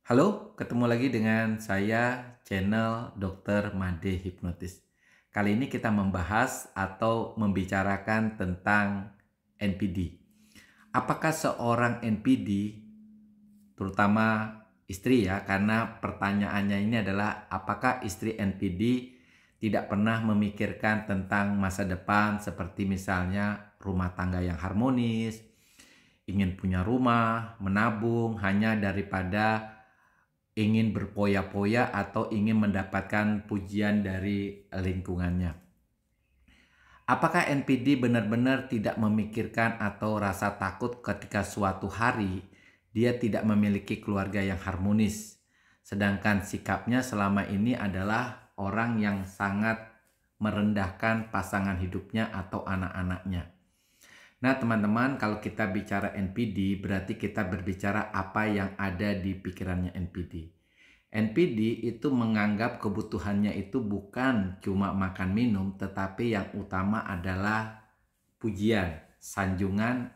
Halo, ketemu lagi dengan saya, channel Dr. Made Hipnotis. Kali ini kita membahas atau membicarakan tentang NPD. Apakah seorang NPD, terutama istri ya, karena pertanyaannya ini adalah apakah istri NPD tidak pernah memikirkan tentang masa depan seperti misalnya rumah tangga yang harmonis, ingin punya rumah, menabung hanya daripada ingin berpoya-poya atau ingin mendapatkan pujian dari lingkungannya. Apakah NPD benar-benar tidak memikirkan atau rasa takut ketika suatu hari dia tidak memiliki keluarga yang harmonis, sedangkan sikapnya selama ini adalah orang yang sangat merendahkan pasangan hidupnya atau anak-anaknya? Nah teman-teman, kalau kita bicara NPD berarti kita berbicara apa yang ada di pikirannya NPD. NPD itu menganggap kebutuhannya itu bukan cuma makan minum, tetapi yang utama adalah pujian, sanjungan,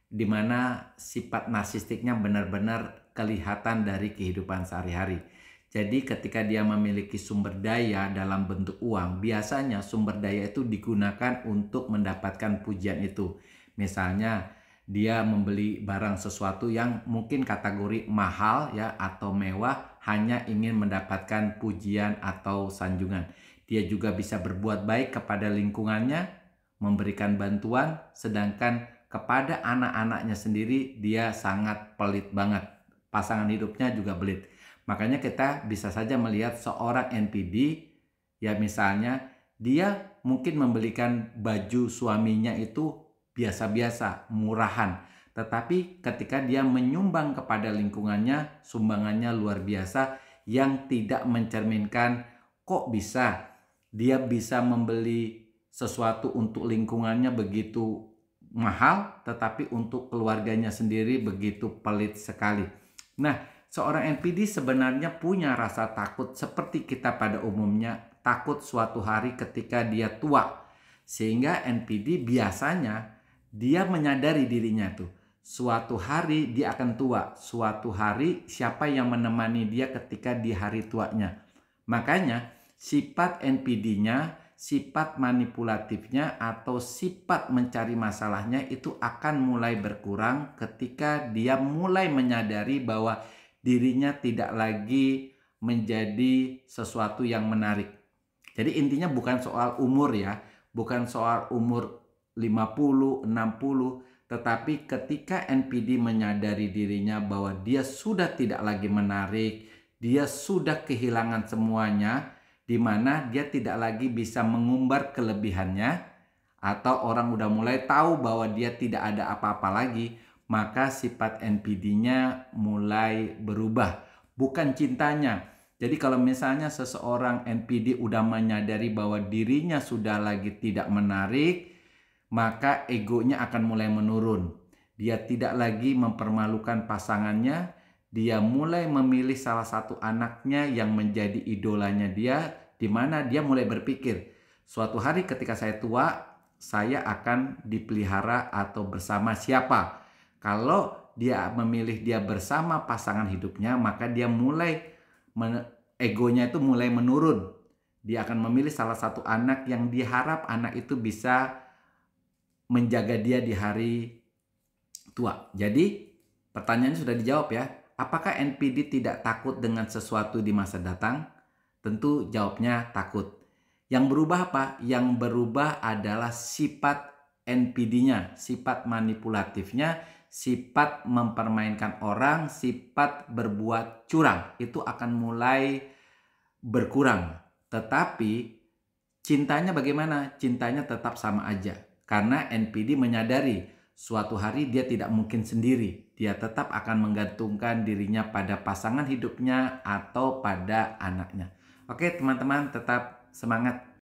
di mana sifat narsistiknya benar-benar kelihatan dari kehidupan sehari-hari. Jadi ketika dia memiliki sumber daya dalam bentuk uang, biasanya sumber daya itu digunakan untuk mendapatkan pujian itu. Misalnya dia membeli barang sesuatu yang mungkin kategori mahal ya atau mewah, hanya ingin mendapatkan pujian atau sanjungan. Dia juga bisa berbuat baik kepada lingkungannya, memberikan bantuan, sedangkan kepada anak-anaknya sendiri dia sangat pelit banget. Pasangan hidupnya juga pelit. Makanya kita bisa saja melihat seorang NPD, ya misalnya dia mungkin membelikan baju suaminya itu biasa-biasa, murahan. Tetapi ketika dia menyumbang kepada lingkungannya, sumbangannya luar biasa yang tidak mencerminkan kok bisa dia bisa membeli sesuatu untuk lingkungannya begitu mahal, tetapi untuk keluarganya sendiri begitu pelit sekali. Nah, seorang NPD sebenarnya punya rasa takut seperti kita pada umumnya, takut suatu hari ketika dia tua. Sehingga NPD biasanya dia menyadari dirinya tuh, suatu hari dia akan tua, suatu hari siapa yang menemani dia ketika di hari tuanya. Makanya sifat NPD-nya, sifat manipulatifnya atau sifat mencari masalahnya itu akan mulai berkurang ketika dia mulai menyadari bahwa dirinya tidak lagi menjadi sesuatu yang menarik. Jadi intinya bukan soal umur ya, bukan soal umur 50, 60, tetapi ketika NPD menyadari dirinya bahwa dia sudah tidak lagi menarik, dia sudah kehilangan semuanya, di mana dia tidak lagi bisa mengumbar kelebihannya, atau orang udah mulai tahu bahwa dia tidak ada apa-apa lagi, maka sifat NPD-nya mulai berubah. Bukan cintanya. Jadi kalau misalnya seseorang NPD udah menyadari bahwa dirinya sudah lagi tidak menarik, maka egonya akan mulai menurun. Dia tidak lagi mempermalukan pasangannya, dia mulai memilih salah satu anaknya yang menjadi idolanya dia, di mana dia mulai berpikir, suatu hari ketika saya tua, saya akan dipelihara atau bersama siapa. Kalau dia memilih dia bersama pasangan hidupnya, maka dia mulai egonya itu mulai menurun. Dia akan memilih salah satu anak yang diharap anak itu bisa menjaga dia di hari tua. Jadi pertanyaannya sudah dijawab ya. Apakah NPD tidak takut dengan sesuatu di masa datang? Tentu jawabnya takut. Yang berubah apa? Yang berubah adalah sifat NPD-nya, sifat manipulatifnya, sifat mempermainkan orang, sifat berbuat curang. Itu akan mulai berkurang. Tetapi cintanya bagaimana? Cintanya tetap sama aja. Karena NPD menyadari suatu hari dia tidak mungkin sendiri. Dia tetap akan menggantungkan dirinya pada pasangan hidupnya atau pada anaknya. Oke teman-teman, tetap semangat.